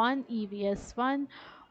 1 EVS 1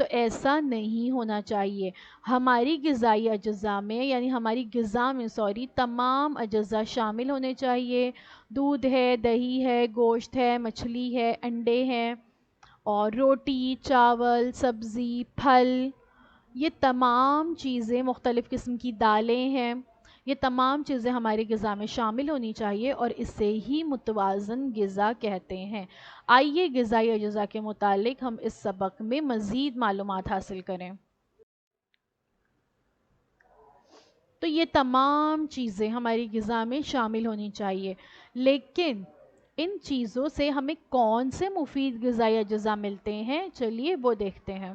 تو ایسا نہیں ہونا چاہیے. ہماری غذائی اجزاء میں یعنی ہماری غذا میں تمام اجزاء شامل ہونے چاہیے. دودھ ہے، دہی ہے، گوشت ہے، مچھلی ہے، انڈے ہیں، اور روٹی، چاول، سبزی، پھل، یہ تمام چیزیں، مختلف قسم کی دالیں ہیں، یہ تمام چیزیں ہماری غذا میں شامل ہونی چاہیے، اور اسے ہی متوازن غذا کہتے ہیں. آئیے غذائی اجزاء کے متعلق ہم اس سبق میں مزید معلومات حاصل کریں. تو یہ تمام چیزیں ہماری غذا میں شامل ہونی چاہیے، لیکن ان چیزوں سے ہمیں کون سے مفید غذائی اجزاء ملتے ہیں، چلیے وہ دیکھتے ہیں.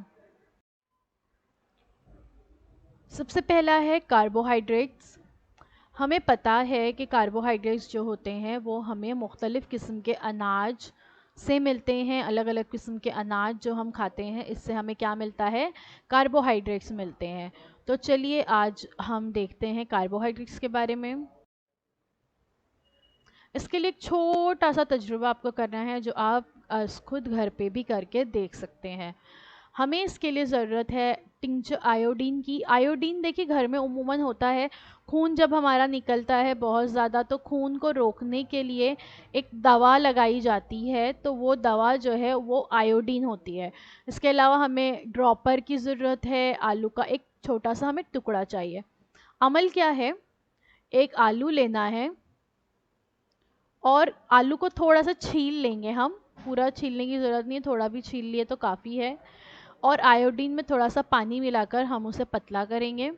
سب سے پہلا ہے کاربوہائیڈریٹس. ہمیں پتہ ہے کہ کاربوہائیڈریٹس جو ہوتے ہیں وہ ہمیں مختلف قسم کے اناج سے ملتے ہیں. الگ الگ قسم کے اناج جو ہم کھاتے ہیں اس سے ہمیں کیا ملتا ہے؟ کاربوہائیڈریٹس ملتے ہیں. تو چلیے آج ہم دیکھتے ہیں کاربوہائیڈریٹس کے بارے میں. اس کے لیے ایک چھوٹا سا تجربہ آپ کو کرنا ہے جو آپ خود گھر پہ بھی کر کے دیکھ سکتے ہیں. ہمیں اس کے لیے ضرورت ہے ٹنکچر آیوڈین کی. آیوڈین دیکھیے گھر میں عموماً ہوتا ہے. خون جب ہمارا نکلتا ہے بہت زیادہ تو خون کو روکنے کے لیے ایک دوا لگائی جاتی ہے، تو وہ دوا جو ہے وہ آیوڈین ہوتی ہے. اس کے علاوہ ہمیں ڈراپر کی ضرورت ہے. آلو کا ایک چھوٹا سا ہمیں ٹکڑا چاہیے. عمل کیا ہے؟ ایک آلو لینا ہے اور آلو کو تھوڑا سا چھیل لیں گے ہم. پورا چھیلنے کی ضرورت نہیں ہے، تھوڑا بھی چھیل لیے تو کافی ہے. اور آیوڈین میں تھوڑا سا پانی ملا کر ہم اسے پتلا کریں گے.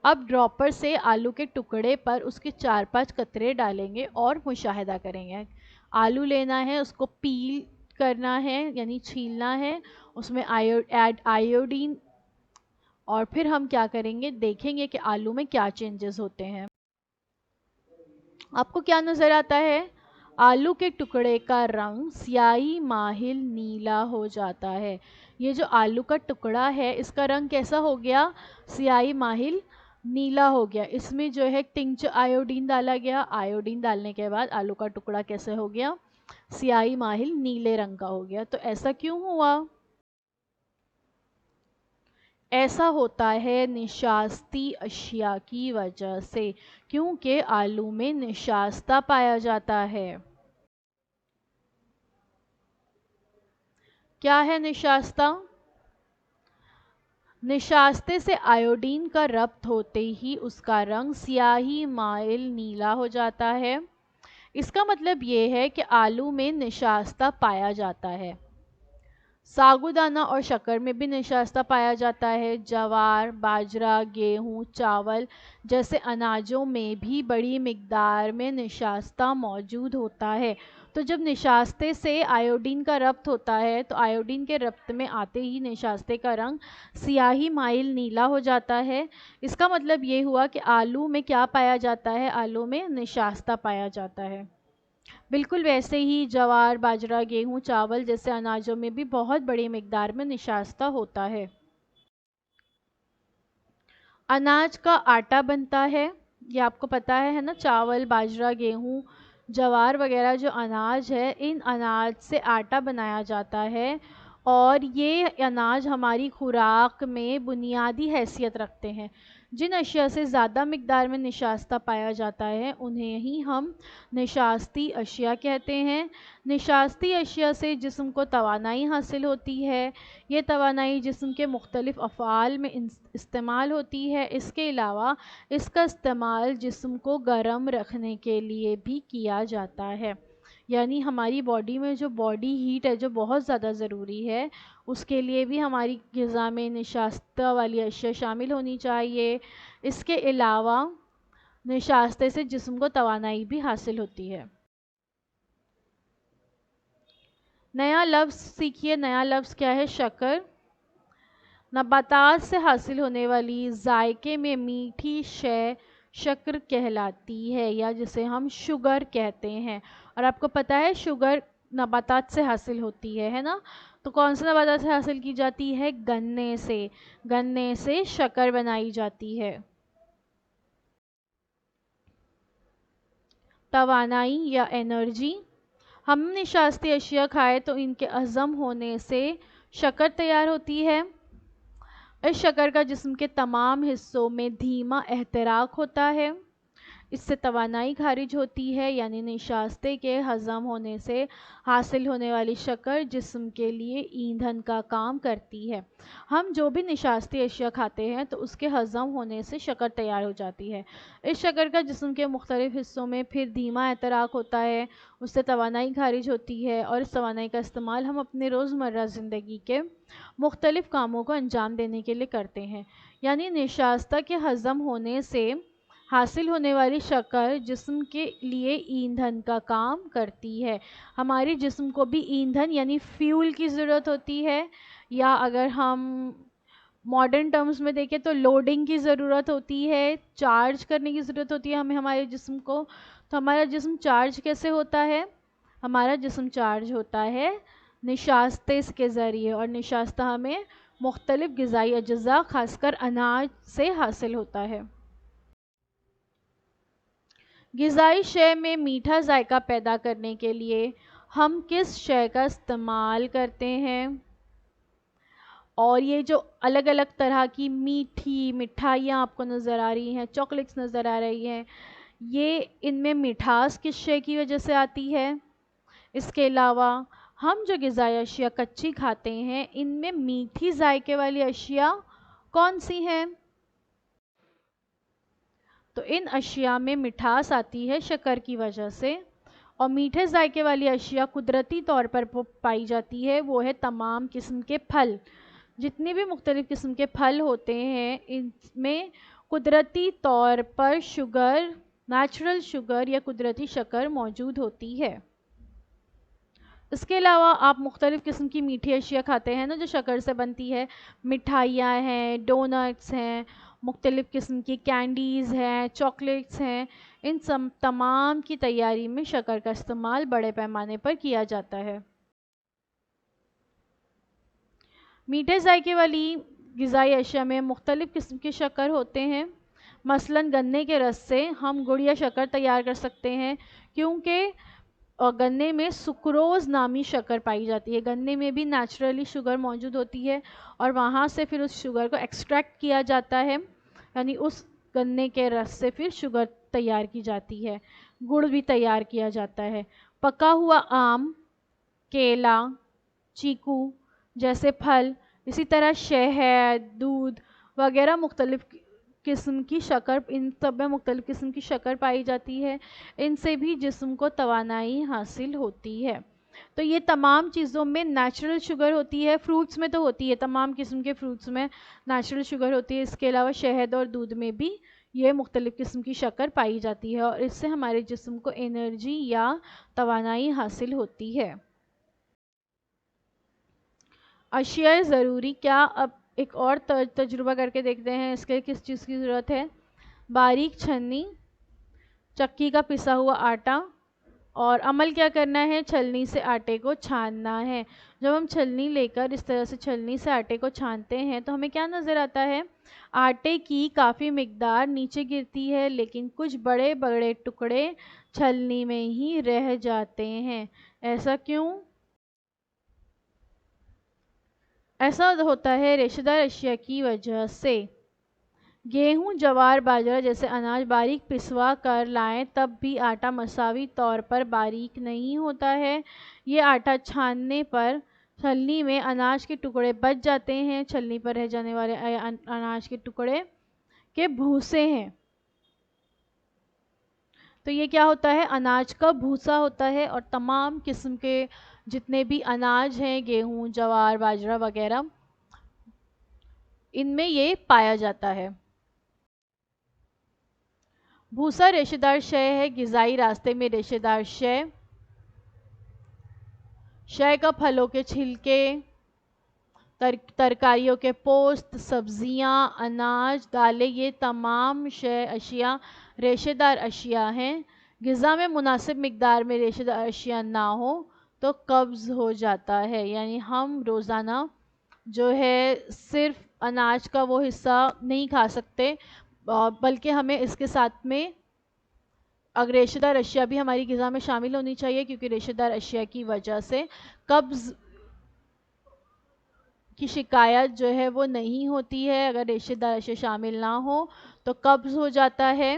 اب ڈراپر سے آلو کے ٹکڑے پر اس کے 4-5 قطرے ڈالیں گے اور مشاہدہ کریں گے. آلو لینا ہے، اس کو پیل کرنا ہے یعنی چھیلنا ہے، اس میں ایڈ آیوڈین، اور پھر ہم کیا کریں گے؟ دیکھیں گے کہ آلو میں کیا چینجز ہوتے ہیں. آپ کو کیا نظر آتا ہے؟ آلو کے ٹکڑے کا رنگ سیاہی مائل نیلا ہو جاتا ہے. یہ جو آلو کا ٹکڑا ہے اس کا رنگ کیسا ہو گیا؟ سیاہی مائل نیلا ہو گیا. اس میں جو ہے ٹنچ آیوڈین ڈالا گیا. آیوڈین ڈالنے کے بعد آلو کا ٹکڑا کیسے ہو گیا؟ سیاہی مائل نیلے رنگ کا ہو گیا. تو ایسا کیوں ہوا؟ ایسا ہوتا ہے نشاستی اشیاء کی وجہ سے، کیونکہ آلو میں نشاستہ پایا جاتا ہے. کیا ہے نشاستہ؟ نشاستے سے آیوڈین کا ربط ہوتے ہی اس کا رنگ سیاہی مائل نیلا ہو جاتا ہے. اس کا مطلب یہ ہے کہ آلو میں نشاستہ پایا جاتا ہے. ساگودانہ اور شکر میں بھی نشاستہ پایا جاتا ہے. جوار، باجرہ، گیہوں، چاول جیسے اناجوں میں بھی بڑی مقدار میں نشاستہ موجود ہوتا ہے. تو جب نشاستے سے آیوڈین کا ربط ہوتا ہے تو آیوڈین کے ربط میں آتے ہی نشاستے کا رنگ سیاہی مائل نیلا ہو جاتا ہے. اس کا مطلب یہ ہوا کہ آلو میں کیا پایا جاتا ہے؟ آلو میں نشاستہ پایا جاتا ہے. بالکل ویسے ہی جوار، باجرہ، گیہوں، چاول جیسے اناجوں میں بھی بہت بڑی مقدار میں نشاستہ ہوتا ہے. اناج کا آٹا بنتا ہے، یہ آپ کو پتہ ہے نا. چاول، باجرہ، گیہوں، جوار وغیرہ جو اناج ہے ان اناج سے آٹا بنایا جاتا ہے، اور یہ اناج ہماری خوراک میں بنیادی حیثیت رکھتے ہیں. جن اشیاء سے زیادہ مقدار میں نشاستہ پایا جاتا ہے انہیں ہی ہم نشاستی اشیاء کہتے ہیں. نشاستی اشیاء سے جسم کو توانائی حاصل ہوتی ہے. یہ توانائی جسم کے مختلف افعال میں استعمال ہوتی ہے. اس کے علاوہ اس کا استعمال جسم کو گرم رکھنے کے لیے بھی کیا جاتا ہے. یعنی ہماری باڈی میں جو باڈی ہیٹ ہے جو بہت زیادہ ضروری ہے، اس کے لیے بھی ہماری غذا میں نشاستہ والی اشیاء شامل ہونی چاہیے. اس کے علاوہ نشاستے سے جسم کو توانائی بھی حاصل ہوتی ہے. نیا لفظ سیکھیے. نیا لفظ کیا ہے؟ شکر. نباتات سے حاصل ہونے والی ذائقے میں میٹھی شے شکر کہلاتی ہے، یا جسے ہم شوگر کہتے ہیں. اور آپ کو پتہ ہے شوگر نباتات سے حاصل ہوتی ہے نا. تو کون سے نباتات سے حاصل کی جاتی ہے؟ گنے سے. گنے سے شکر بنائی جاتی ہے. توانائی یا انرجی. ہم نشاستی اشیاء کھائے تو ان کے ہضم ہونے سے شکر تیار ہوتی ہے. اس شکر کا جسم کے تمام حصوں میں دھیما احتراق ہوتا ہے، اس سے توانائی خارج ہوتی ہے، یعنی نشاستے کے ہضم ہونے سے حاصل ہونے والی شکر جسم کے لیے ایندھن کا کام کرتی ہے۔ ہم جو بھی نشاستی اشیاء کھاتے ہیں تو اس کے ہضم ہونے سے شکر تیار ہو جاتی ہے۔ اس شکر کا جسم کے مختلف حصوں میں پھر دھیما احتراق ہوتا ہے، اس سے توانائی خارج ہوتی ہے، اور اس توانائی کا استعمال ہم اپنے روزمرہ زندگی کے مختلف کاموں کو انجام دینے کے لیے کرتے ہیں۔ یعنی نشاستہ کے ہضم ہونے سے حاصل ہونے والی شکر جسم کے لیے ایندھن کا کام کرتی ہے۔ ہماری جسم کو بھی ایندھن یعنی فیول کی ضرورت ہوتی ہے، یا اگر ہم ماڈرن ٹرمز میں دیکھیں تو لوڈنگ کی ضرورت ہوتی ہے، چارج کرنے کی ضرورت ہوتی ہے ہمیں ہمارے جسم کو۔ تو ہمارا جسم چارج کیسے ہوتا ہے؟ ہمارا جسم چارج ہوتا ہے نشاستے کے ذریعے، اور نشاستہ ہمیں مختلف غذائی اجزاء خاص کر اناج سے حاصل ہوتا ہے۔ غذائی شے میں میٹھا ذائقہ پیدا کرنے کے لیے ہم کس شے کا استعمال کرتے ہیں؟ اور یہ جو الگ الگ طرح کی میٹھی مٹھائیاں آپ کو نظر آ رہی ہیں، چاکلیٹس نظر آ رہی ہیں، یہ ان میں مٹھاس کس شے کی وجہ سے آتی ہے؟ اس کے علاوہ ہم جو غذائی اشیاء کچی کھاتے ہیں ان میں میٹھی ذائقے والی اشیاء کون سی ہیں؟ تو ان اشیاء میں مٹھاس آتی ہے شکر کی وجہ سے، اور میٹھے ذائقے والی اشیاء قدرتی طور پر پائی جاتی ہے، وہ ہے تمام قسم کے پھل۔ جتنے بھی مختلف قسم کے پھل ہوتے ہیں ان میں قدرتی طور پر شوگر، نیچرل شوگر یا قدرتی شکر موجود ہوتی ہے۔ اس کے علاوہ آپ مختلف قسم کی میٹھی اشیاء کھاتے ہیں نا جو شکر سے بنتی ہے، مٹھائیاں ہیں، ڈونٹس ہیں، مختلف قسم کی کینڈیز ہیں، چاکلیٹس ہیں، ان تمام کی تیاری میں شکر کا استعمال بڑے پیمانے پر کیا جاتا ہے۔ میٹھے ذائقے والی غذائی اشیاء میں مختلف قسم کے شکر ہوتے ہیں، مثلاً گنے کے رس سے ہم گڑ یا شکر تیار کر سکتے ہیں، کیونکہ گنے میں سکروز نامی شکر پائی جاتی ہے۔ گنے میں بھی نیچرلی شوگر موجود ہوتی ہے، اور وہاں سے پھر اس شوگر کو ایکسٹریکٹ کیا جاتا ہے، یعنی اس گنے کے رس سے پھر شوگر تیار کی جاتی ہے، گڑ بھی تیار کیا جاتا ہے۔ پکا ہوا آم، کیلا، چیکو جیسے پھل، اسی طرح شہد، دودھ وغیرہ مختلف قسم کی شکر، ان سب میں مختلف قسم کی شکر پائی جاتی ہے، ان سے بھی جسم کو توانائی حاصل ہوتی ہے۔ تو یہ تمام چیزوں میں نیچرل شوگر ہوتی ہے، فروٹس میں تو ہوتی ہے، تمام قسم کے فروٹس میں نیچرل شوگر ہوتی ہے، اس کے علاوہ شہد اور دودھ میں بھی یہ مختلف قسم کی شکر پائی جاتی ہے، اور اس سے ہمارے جسم کو انرجی یا توانائی حاصل ہوتی ہے۔ اشیاء ضروری، کیا اب ایک اور تجربہ کر کے دیکھتے ہیں اس کے کس چیز کی ضرورت ہے؟ باریک چھلنی، چکی کا پسا ہوا آٹا، اور عمل کیا کرنا ہے؟ چھلنی سے آٹے کو چھاننا ہے۔ جب ہم چھلنی لے کر اس طرح سے چھلنی سے آٹے کو چھانتے ہیں تو ہمیں کیا نظر آتا ہے؟ آٹے کی کافی مقدار نیچے گرتی ہے، لیکن کچھ بڑے بڑے ٹکڑے چھلنی میں ہی رہ جاتے ہیں۔ ایسا کیوں؟ ایسا ہوتا ہے ریشہ دار اشیاء کی وجہ سے۔ گیہوں، جوار، باجرہ جیسے اناج باریک پسوا کر لائیں تب بھی آٹا مساوی طور پر باریک نہیں ہوتا ہے۔ یہ آٹا چھاننے پر چھلنی میں اناج کے ٹکڑے بچ جاتے ہیں۔ چھلنی پر رہ جانے والے اناج کے ٹکڑے کے بھوسے ہیں۔ تو یہ کیا ہوتا ہے؟ اناج کا بھوسا ہوتا ہے، اور تمام قسم کے جتنے بھی اناج ہیں، گیہوں، جوار، باجرہ وغیرہ، ان میں یہ پایا جاتا ہے۔ بھوسا ریشہ دار شے ہے، غذائی راستے میں ریشہ دار شے کا پھلوں کے چھلکے، ترکاریوں کے پوست، سبزیاں، اناج، دالیں، یہ تمام اشیاء ریشہ دار اشیاء ہیں۔ غذا میں مناسب مقدار میں ریشہ دار اشیاء نہ ہو تو قبض ہو جاتا ہے، یعنی ہم روزانہ جو ہے صرف اناج کا وہ حصہ نہیں کھا سکتے، بلکہ ہمیں اس کے ساتھ میں اگر ریشہ دار اشیاء بھی ہماری غذا میں شامل ہونی چاہیے، کیونکہ ریشہ دار اشیاء کی وجہ سے قبض کی شکایت جو ہے وہ نہیں ہوتی ہے اگر ریشے دار اشیاء شامل نہ ہو تو قبض ہو جاتا ہے.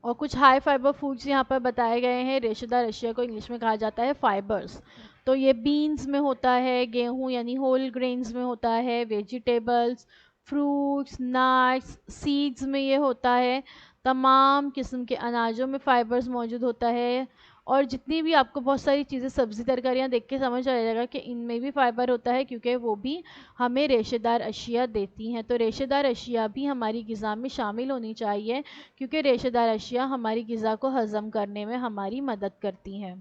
اور کچھ ہائی فائبر فوڈز یہاں پر بتائے گئے ہیں. ریشے دار اشیاء کو انگلش میں کہا جاتا ہے فائبرز. تو یہ بینز میں ہوتا ہے, گیہوں یعنی ہول گرینز میں ہوتا ہے, ویجیٹیبلز, فروٹس, نٹس, سیڈز میں یہ ہوتا ہے. تمام قسم کے اناجوں میں فائبرز موجود ہوتا ہے. اور جتنی بھی آپ کو بہت ساری چیزیں سبزی ترکاریاں دیکھ کے سمجھ آ جائے گا کہ ان میں بھی فائبر ہوتا ہے کیونکہ وہ بھی ہمیں ریشے دار اشیاء دیتی ہیں. تو ریشے دار اشیاء بھی ہماری غذا میں شامل ہونی چاہیے کیونکہ ریشے دار اشیاء ہماری غذا کو ہضم کرنے میں ہماری مدد کرتی ہیں.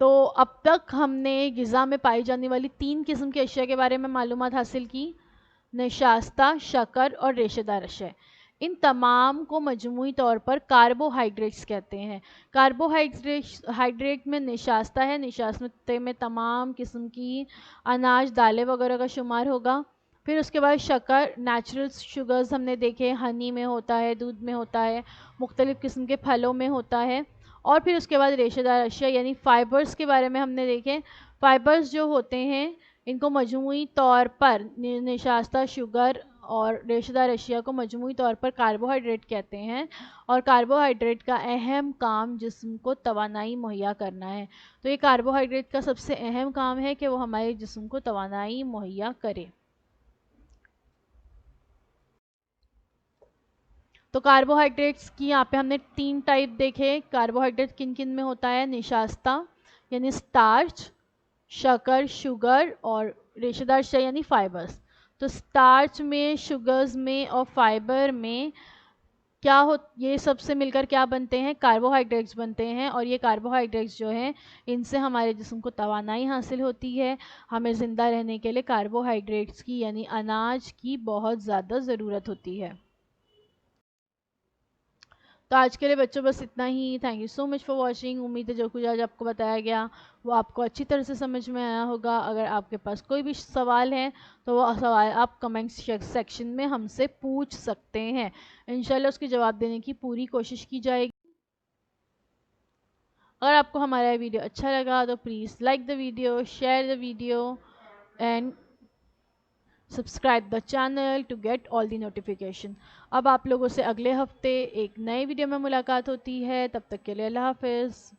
تو اب تک ہم نے غذا میں پائی جانے والی 3 قسم کی اشیاء کے بارے میں معلومات حاصل کی: نشاستہ, شکر اور ریشے دار اشیاء. ان تمام کو مجموعی طور پر کاربوہائیڈریٹس کہتے ہیں. کاربوہائیڈریٹ میں نشاستہ ہے. نشاستے میں تمام قسم کی اناج, دالیں وغیرہ کا شمار ہوگا. پھر اس کے بعد شکر, نیچرل شوگرز ہم نے دیکھے, ہنی میں ہوتا ہے, دودھ میں ہوتا ہے, مختلف قسم کے پھلوں میں ہوتا ہے. اور پھر اس کے بعد ریشے دار اشیاء یعنی فائبرز کے بارے میں ہم نے دیکھے. فائبرز جو ہوتے ہیں ان کو مجموعی طور پر نشاستہ, شوگر اور ریشے دار اشیاء کو مجموعی طور پر کاربوہائیڈریٹ کہتے ہیں. اور کاربوہائیڈریٹ کا اہم کام جسم کو توانائی مہیا کرنا ہے. تو یہ کاربوہائیڈریٹ کا سب سے اہم کام ہے کہ وہ ہمارے جسم کو توانائی مہیا کرے. تو کاربوہائیڈریٹس کی یہاں پہ ہم نے 3 ٹائپ دیکھے. کاربوہائیڈریٹ کن کن میں ہوتا ہے: نشاستہ یعنی سٹارچ, شکر شوگر اور ریشے دار اشیاء یعنی فائبرز. تو سٹارچ میں, شوگرز میں اور فائبر میں کیا یہ سب سے مل کر کیا بنتے ہیں؟ کاربوہائیڈریٹس بنتے ہیں. اور یہ کاربوہائیڈریٹس جو ہیں ان سے ہمارے جسم کو توانائی حاصل ہوتی ہے. ہمیں زندہ رہنے کے لیے کاربوہائیڈریٹس کی یعنی اناج کی بہت زیادہ ضرورت ہوتی ہے. تو آج کے لیے بچوں بس اتنا ہی. Thank you so much for watching. امید ہے جو کچھ آج آپ کو بتایا گیا وہ آپ کو اچھی طرح سے سمجھ میں آیا ہوگا. اگر آپ کے پاس کوئی بھی سوال ہے تو وہ سوال آپ کمنٹ سیکشن میں ہم سے پوچھ سکتے ہیں. انشاءاللہ اس کی جواب دینے کی پوری کوشش کی جائے گی. اگر آپ کو ہمارا ویڈیو اچھا لگا تو please like the video, share the video and subscribe the channel to get all the notification. اب آپ لوگوں سے اگلے ہفتے ایک نئے ویڈیو میں ملاقات ہوتی ہے. تب تک کے لیے اللہ حافظ.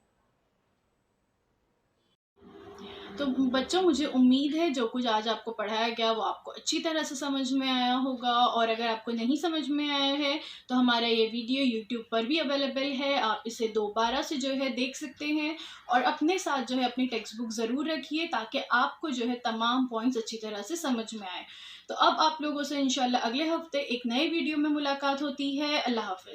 تو بچوں مجھے امید ہے جو کچھ آج آپ کو پڑھایا گیا وہ آپ کو اچھی طرح سے سمجھ میں آیا ہوگا. اور اگر آپ کو نہیں سمجھ میں آیا ہے تو ہمارا یہ ویڈیو یوٹیوب پر بھی اویلیبل ہے. آپ اسے دوبارہ سے جو ہے دیکھ سکتے ہیں. اور اپنے ساتھ جو ہے اپنی ٹیکسٹ بک ضرور رکھیے تاکہ آپ کو جو ہے تمام پوائنٹس اچھی طرح سے سمجھ میں آئے. تو اب آپ لوگوں سے انشاءاللہ اگلے ہفتے ایک نئے ویڈیو میں ملاقات ہوتی ہے. اللہ حافظ.